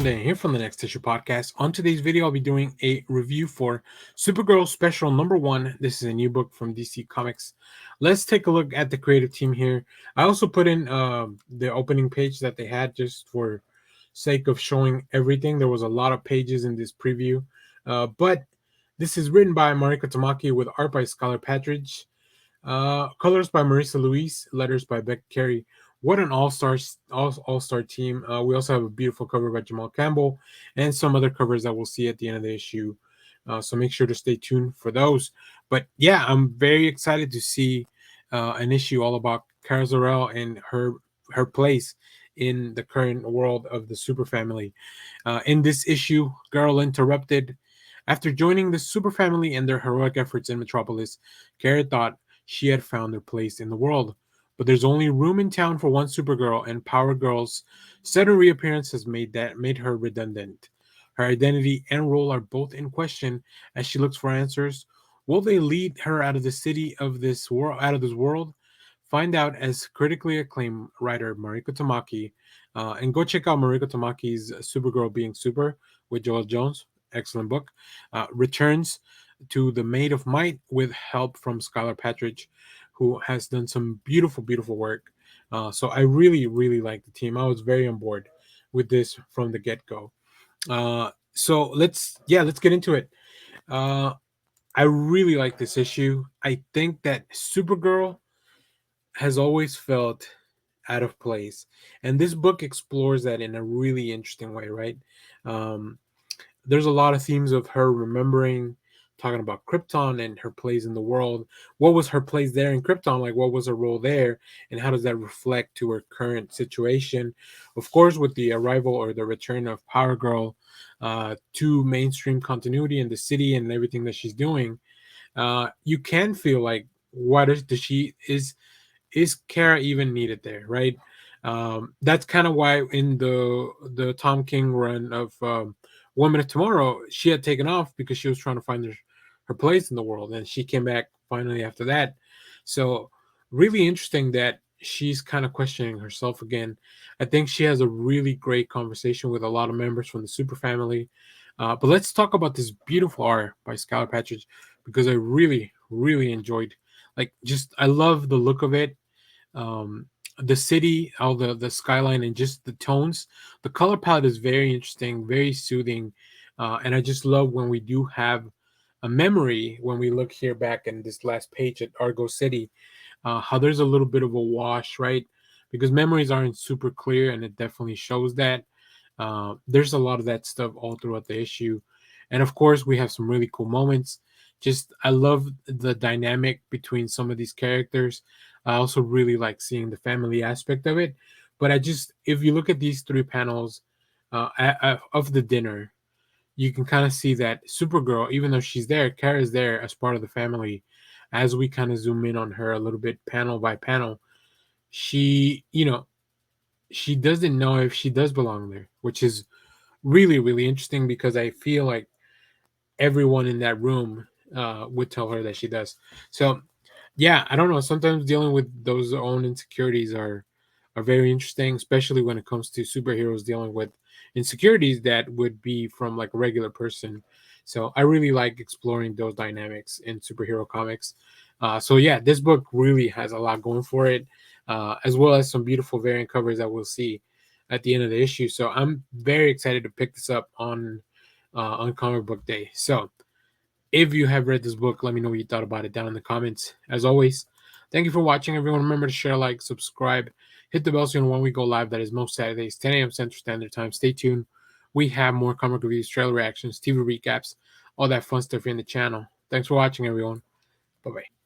Adrian here from the Next Issue Podcast. On today's video, I'll be doing a review for Supergirl Special Number 1. This is a new book from DC Comics. Let's take a look at the creative team here. I also put in the opening page that they had just for sake of showing everything. There was a lot of pages in this preview, but this is written by Mariko Tamaki with art by Skylar Patridge. Colors by Marissa Louise, letters by Beck Carey. What an all-star team. We also have a beautiful cover by Jamal Campbell and some other covers that we'll see at the end of the issue. So make sure to stay tuned for those. But yeah, I'm very excited to see an issue all about Kara Zor-El and her place in the current world of the Super Family. In this issue, Girl Interrupted. After joining the Super Family and their heroic efforts in Metropolis, Kara thought she had found her place in the world. But there's only room in town for one Supergirl, and Power Girl's sudden reappearance has made her redundant. Her identity and role are both in question as she looks for answers. Will they lead her out of the city of this world, out of this world? Find out as critically acclaimed writer Mariko Tamaki, and go check out Mariko Tamaki's Supergirl Being Super with Joel Jones. Excellent book. Returns to the Maid of Might with help from Skylar Patridge, who has done some beautiful, beautiful work. So I really, really like the team. I was very on board with this from the get-go. So let's get into it. I really like this issue. I think that Supergirl has always felt out of place, and this book explores that in a really interesting way, right? There's a lot of themes of her remembering, talking about Krypton and her place in the world. What was her place there in Krypton? Like, what was her role there? And how does that reflect to her current situation? Of course, with the arrival or the return of Power Girl to mainstream continuity in the city and everything that she's doing, you can feel like, is Kara even needed there, right? That's kind of why in the Tom King run of 1 Minute Tomorrow, she had taken off because she was trying to find her place in the world, and she came back finally after that. So really interesting that she's kind of questioning herself again. I think she has a really great conversation with a lot of members from the Super Family. But let's talk about this beautiful art by Skylar Patridge, because I really, really enjoyed. I love the look of it. The city, all the skyline, and just the tones. The color palette is very interesting, very soothing, and I just love when we do have a memory. When we look here back in this last page at Argo City, how there's a little bit of a wash, right? Because memories aren't super clear, and it definitely shows that. There's a lot of that stuff all throughout the issue, and of course we have some really cool moments. Just I love the dynamic between some of these characters. I also really like seeing the family aspect of it. But if you look at these three panels of the dinner, you can kind of see that Supergirl, even though she's there, Kara's there as part of the family. As we kind of zoom in on her a little bit, panel by panel, she, she doesn't know if she does belong there, which is really, really interesting, because I feel like everyone in that room would tell her that she does. So yeah, I don't know. Sometimes dealing with those own insecurities are very interesting, especially when it comes to superheroes dealing with insecurities that would be from like a regular person. So I really like exploring those dynamics in superhero comics. So yeah, this book really has a lot going for it, as well as some beautiful variant covers that we'll see at the end of the issue. So I'm very excited to pick this up on Comic Book Day. So if you have read this book, let me know what you thought about it down in the comments. As always, thank you for watching, everyone. Remember to share, like, subscribe, hit the bell so you know when we go live. That is most Saturdays, 10 a.m. Central Standard Time. Stay tuned. We have more comic reviews, trailer reactions, TV recaps, all that fun stuff here in the channel. Thanks for watching, everyone. Bye-bye.